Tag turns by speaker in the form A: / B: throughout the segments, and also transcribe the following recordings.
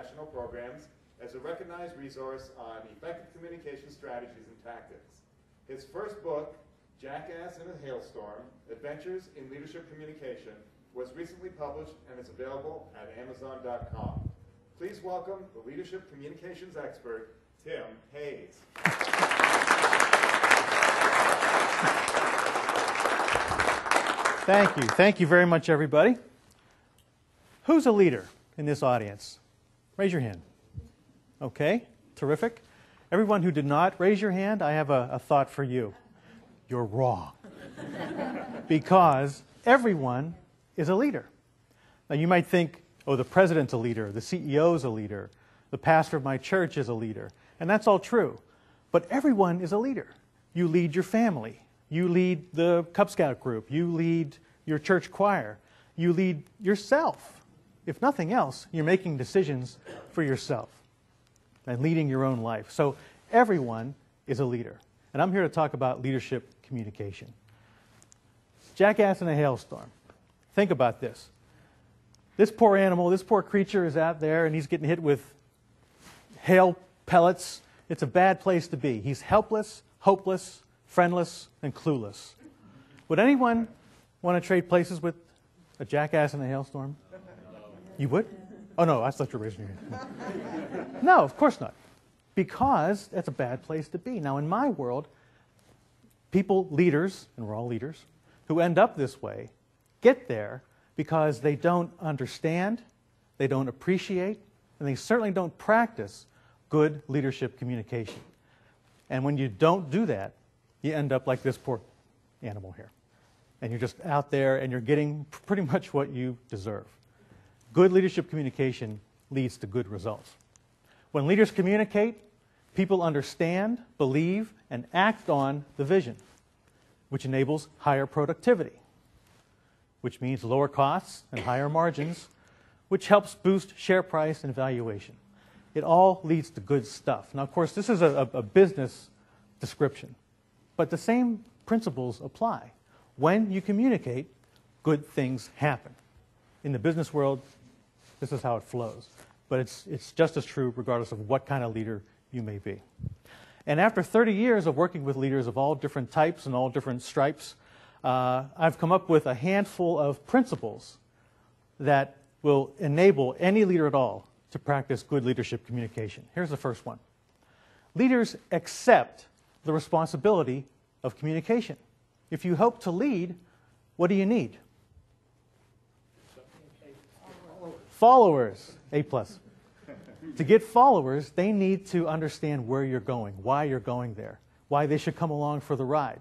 A: National Programs as a recognized resource on effective communication strategies and tactics. His first book, Jackass in a Hailstorm, Adventures in Leadership Communication, was recently published and is available at Amazon.com. Please welcome the leadership communications expert, Tim Hayes.
B: Thank you. Thank you very much, everybody. Who's a leader in this audience? Raise your hand. Okay, terrific. Everyone who did not raise your hand, I have a thought for you. You're wrong. Because everyone is a leader. Now you might think, oh, the president's a leader, the CEO's a leader, the pastor of my church is a leader. And that's all true. But everyone is a leader. You lead your family. You lead the Cub Scout group. You lead your church choir. You lead yourself. If nothing else, you're making decisions for yourself and leading your own life. So everyone is a leader. And I'm here to talk about leadership communication. Jackass in a hailstorm. Think about this. This poor animal, this poor creature is out there and he's getting hit with hail pellets. It's a bad place to be. He's helpless, hopeless, friendless, and clueless. Would anyone want to trade places with a jackass in a hailstorm? You would? Oh, no, I thought you were raising your hand. No, of course not. Because that's a bad place to be. Now, in my world, people, leaders, and we're all leaders, who end up this way, get there because they don't understand, they don't appreciate, and they certainly don't practice good leadership communication. And when you don't do that, you end up like this poor animal here. And you're just out there and you're getting pretty much what you deserve. Good leadership communication leads to good results. When leaders communicate, people understand, believe, and act on the vision, which enables higher productivity, which means lower costs and higher margins, which helps boost share price and valuation. It all leads to good stuff. Now, of course, this is a business description, but the same principles apply. When you communicate, good things happen. In the business world, this is how it flows. But it's just as true regardless of what kind of leader you may be. And after 30 years of working with leaders of all different types and all different stripes, I've come up with a handful of principles that will enable any leader at all to practice good leadership communication. Here's the first one. Leaders accept the responsibility of communication. If you hope to lead, what do you need? Followers. A+. To get followers, they need to understand where you're going, why you're going there, why they should come along for the ride.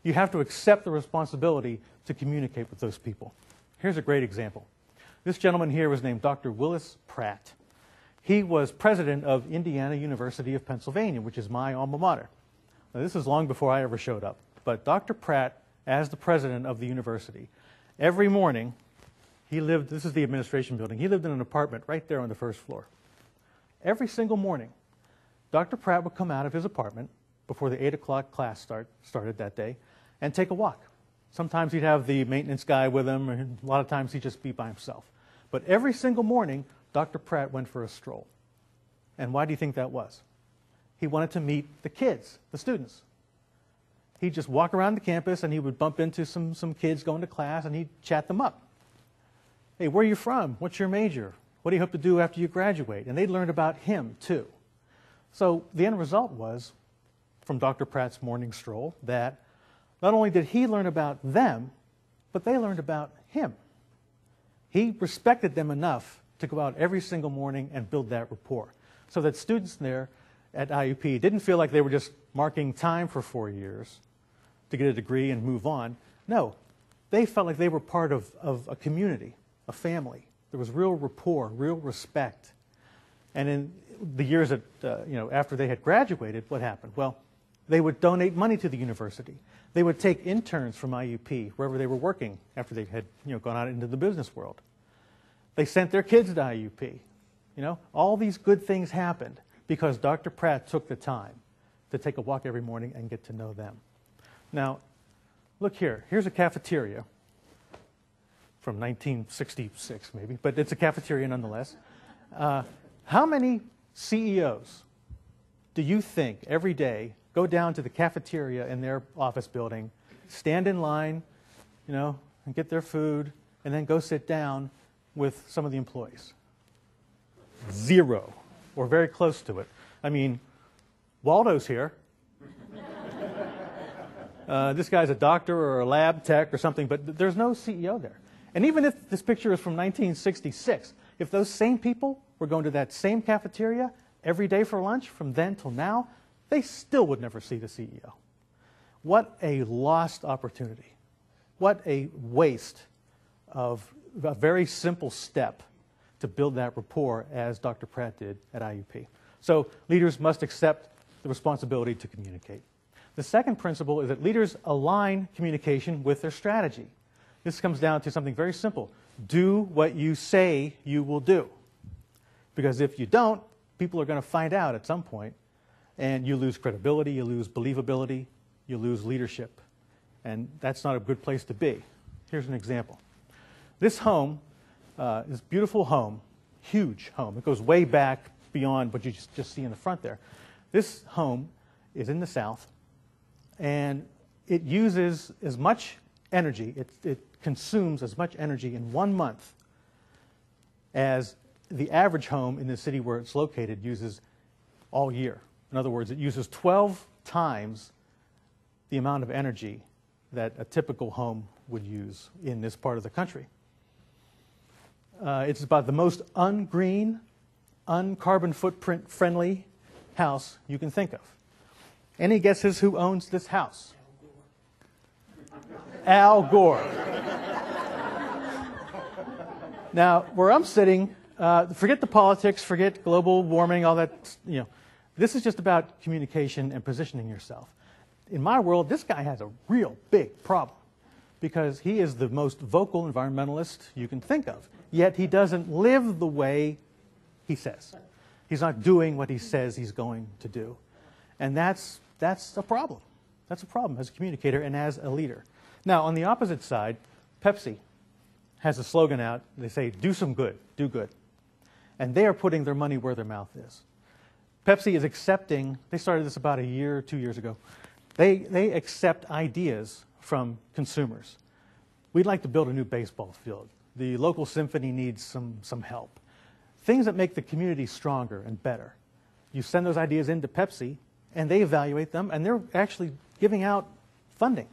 B: You have to accept the responsibility to communicate with those people. Here's a great example. This gentleman here was named Dr. Willis Pratt. He was president of Indiana University of Pennsylvania, which is my alma mater. Now, this is long before I ever showed up. But Dr. Pratt, as the president of the university, every morning, he lived, this is the administration building, he lived in an apartment right there on the first floor. Every single morning, Dr. Pratt would come out of his apartment before the 8 o'clock class started that day and take a walk. Sometimes he'd have the maintenance guy with him, and a lot of times he'd just be by himself. But every single morning, Dr. Pratt went for a stroll. And why do you think that was? He wanted to meet the kids, the students. He'd just walk around the campus and he would bump into some kids going to class and he'd chat them up. Hey, where are you from? What's your major? What do you hope to do after you graduate? And they'd learn about him too. So the end result was, from Dr. Pratt's morning stroll, that not only did he learn about them, but they learned about him. He respected them enough to go out every single morning and build that rapport, so that students there at IUP didn't feel like they were just marking time for 4 years to get a degree and move on. No, they felt like they were part of a community, a family. There was real rapport, real respect. And in the years that, after they had graduated, what happened? Well, they would donate money to the university. They would take interns from IUP wherever they were working after they had gone out into the business world. They sent their kids to IUP. All these good things happened because Dr. Pratt took the time to take a walk every morning and get to know them. Now, look here. Here's a cafeteria from 1966 maybe, but it's a cafeteria nonetheless. How many CEOs do you think every day go down to the cafeteria in their office building, stand in line, and get their food, and then go sit down with some of the employees? Zero, or very close to it. I mean, Waldo's here. This guy's a doctor or a lab tech or something, but there's no CEO there. And even if this picture is from 1966, if those same people were going to that same cafeteria every day for lunch from then till now, they still would never see the CEO. What a lost opportunity. What a waste of a very simple step to build that rapport, as Dr. Pratt did at IUP. So leaders must accept the responsibility to communicate. The second principle is that leaders align communication with their strategy. This comes down to something very simple. Do what you say you will do. Because if you don't, people are going to find out at some point, and you lose credibility, you lose believability, you lose leadership. And that's not a good place to be. Here's an example. This home, this beautiful home, huge home, it goes way back beyond what you just see in the front there. This home is in the South, and it uses as much energy, it consumes as much energy in 1 month as the average home in the city where it's located uses all year. In other words, it uses 12 times the amount of energy that a typical home would use in this part of the country. It's about the most ungreen, uncarbon footprint friendly house you can think of. Any guesses who owns this house? Al Gore. Now, where I'm sitting, forget the politics, forget global warming, all that, This is just about communication and positioning yourself. In my world, this guy has a real big problem because he is the most vocal environmentalist you can think of. Yet he doesn't live the way he says. He's not doing what he says he's going to do. And that's a problem. That's a problem as a communicator and as a leader. Now, on the opposite side, Pepsi has a slogan out. They say, do some good, do good. And they are putting their money where their mouth is. Pepsi is accepting, they started this about 2 years ago. They accept ideas from consumers. We'd like to build a new baseball field. The local symphony needs some help. Things that make the community stronger and better. You send those ideas into Pepsi, and they evaluate them, and they're actually giving out funding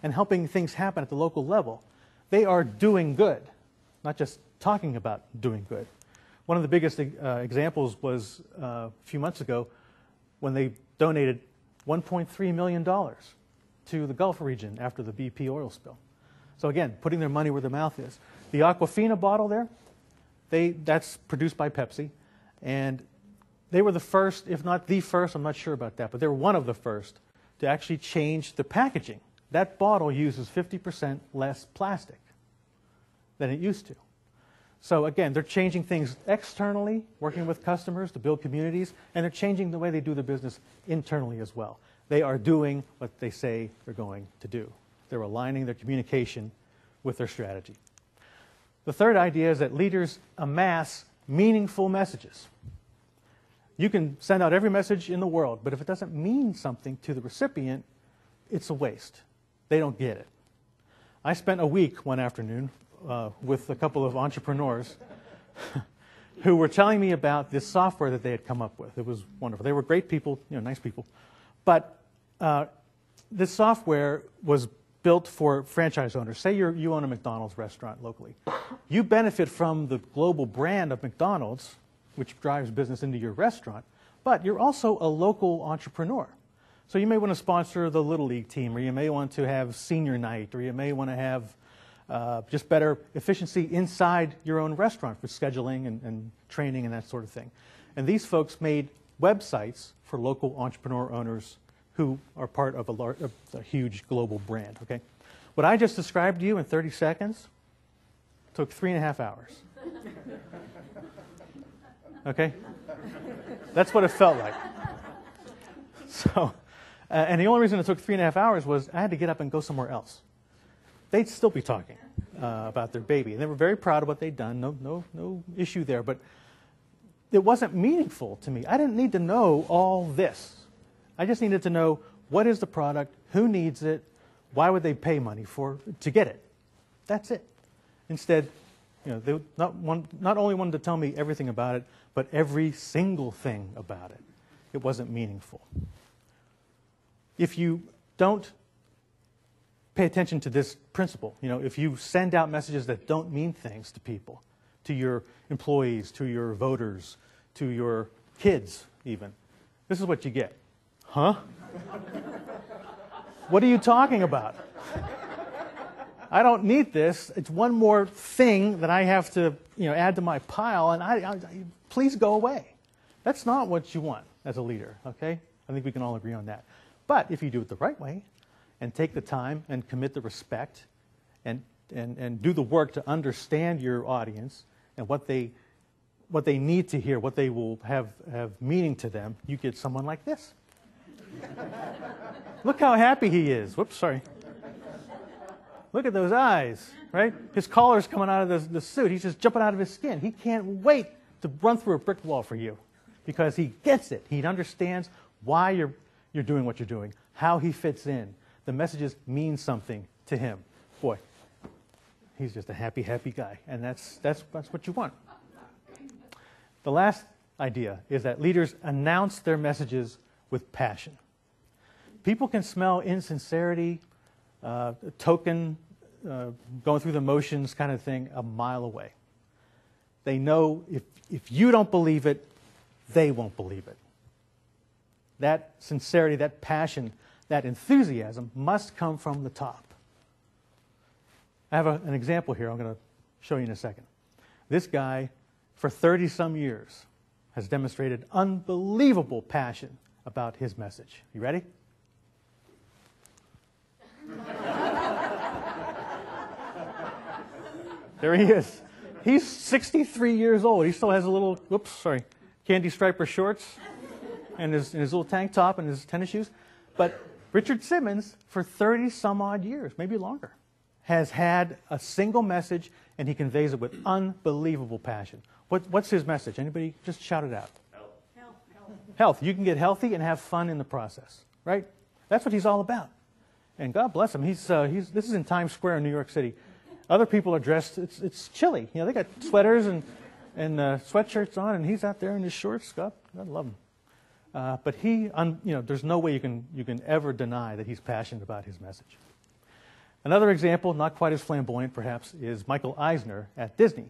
B: and helping things happen at the local level. They are doing good, not just talking about doing good. One of the biggest examples was a few months ago when they donated $1.3 million to the Gulf region after the BP oil spill. So again, putting their money where their mouth is. The Aquafina bottle there, that's produced by Pepsi, and they were the first, if not the first, I'm not sure about that, but they were one of the first to actually change the packaging. That bottle uses 50% less plastic than it used to. So again, they're changing things externally, working with customers to build communities, and they're changing the way they do their business internally as well. They are doing what they say they're going to do. They're aligning their communication with their strategy. The third idea is that leaders amass meaningful messages. You can send out every message in the world, but if it doesn't mean something to the recipient, it's a waste. They don't get it. I spent a week one afternoon with a couple of entrepreneurs who were telling me about this software that they had come up with. It was wonderful. They were great people, nice people. But this software was built for franchise owners. Say you own a McDonald's restaurant locally. You benefit from the global brand of McDonald's, which drives business into your restaurant, but you're also a local entrepreneur. So you may want to sponsor the Little League team, or you may want to have senior night, or you may want to have just better efficiency inside your own restaurant for scheduling and training and that sort of thing. And these folks made websites for local entrepreneur owners who are part of a huge global brand. Okay, what I just described to you in 30 seconds took 3.5 hours. Okay, that's what it felt like. So, and the only reason it took 3.5 hours was I had to get up and go somewhere else. They'd still be talking about their baby, and they were very proud of what they'd done. No issue there. But it wasn't meaningful to me. I didn't need to know all this. I just needed to know what is the product, who needs it, why would they pay money to get it. That's it. Instead, they not only wanted to tell me everything about it, but every single thing about it. It wasn't meaningful. If you don't pay attention to this principle, if you send out messages that don't mean things to people, to your employees, to your voters, to your kids even, this is what you get. Huh? What are you talking about? I don't need this. It's one more thing that I have to, add to my pile, and please go away. That's not what you want as a leader, okay? I think we can all agree on that. But if you do it the right way and take the time and commit the respect and do the work to understand your audience and what they need to hear, what they will have meaning to them, you get someone like this. Look how happy he is. Whoops, sorry. Look at those eyes, right? His collar's coming out of the suit. He's just jumping out of his skin. He can't wait to run through a brick wall for you because he gets it. He understands why you're doing what you're doing, how he fits in. The messages mean something to him. Boy, he's just a happy, happy guy, and that's what you want. The last idea is that leaders announce their messages with passion. People can smell insincerity, token, going through the motions kind of thing a mile away. They know if you don't believe it, they won't believe it. That sincerity, that passion, that enthusiasm must come from the top. I have an example here I'm going to show you in a second. This guy, for 30-some years, has demonstrated unbelievable passion about his message. You ready? There he is. He's 63 years old. He still has a little, candy striper shorts and his little tank top and his tennis shoes. But Richard Simmons, for 30-some-odd years, maybe longer, has had a single message, and he conveys it with unbelievable passion. What's his message? Anybody? Just shout it out.
C: Health.
B: Health. You can get healthy and have fun in the process, right? That's what he's all about. And God bless him. This is in Times Square in New York City. Other people are dressed. It's chilly. They got sweaters and sweatshirts on, and he's out there in his shorts. God love him. But there's no way you can ever deny that he's passionate about his message. Another example, not quite as flamboyant perhaps, is Michael Eisner at Disney.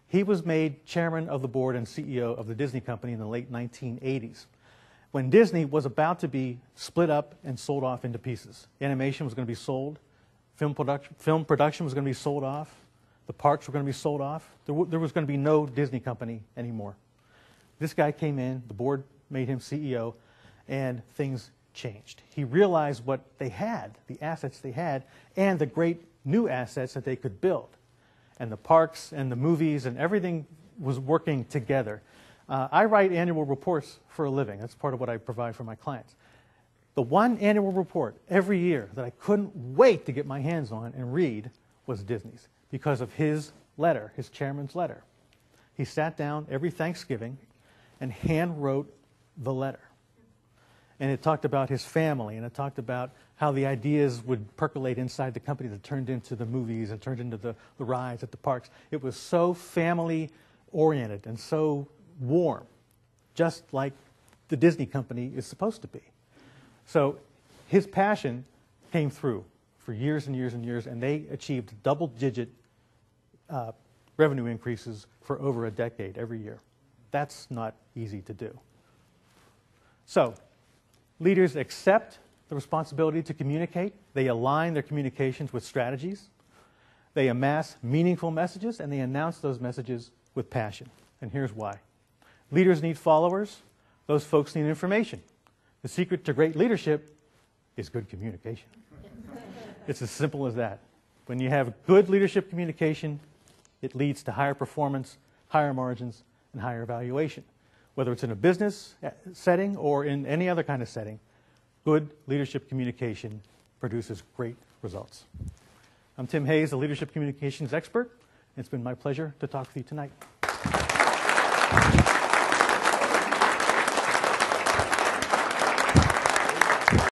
B: He was made chairman of the board and CEO of the Disney Company in the late 1980s, when Disney was about to be split up and sold off into pieces. Animation was going to be sold. Film production was going to be sold off. The parks were going to be sold off. There was going to be no Disney Company anymore. This guy came in, the board made him CEO, and things changed. He realized what they had, the assets they had, and the great new assets that they could build. And the parks and the movies and everything was working together. I write annual reports for a living. That's part of what I provide for my clients. The one annual report every year that I couldn't wait to get my hands on and read was Disney's because of his letter, his chairman's letter. He sat down every Thanksgiving and hand wrote the letter. And it talked about his family, and it talked about how the ideas would percolate inside the company that turned into the movies and turned into the rides at the parks. It was so family-oriented and so warm, just like the Disney Company is supposed to be. So his passion came through for years and years and years, and they achieved double-digit revenue increases for over a decade every year. That's not easy to do. So leaders accept the responsibility to communicate. They align their communications with strategies. They amass meaningful messages, and they announce those messages with passion. And here's why. Leaders need followers. Those folks need information. The secret to great leadership is good communication. It's as simple as that. When you have good leadership communication, it leads to higher performance, higher margins, and higher valuation. Whether it's in a business setting or in any other kind of setting, good leadership communication produces great results. I'm Tim Hayes, a leadership communications expert. It's been my pleasure to talk with you tonight.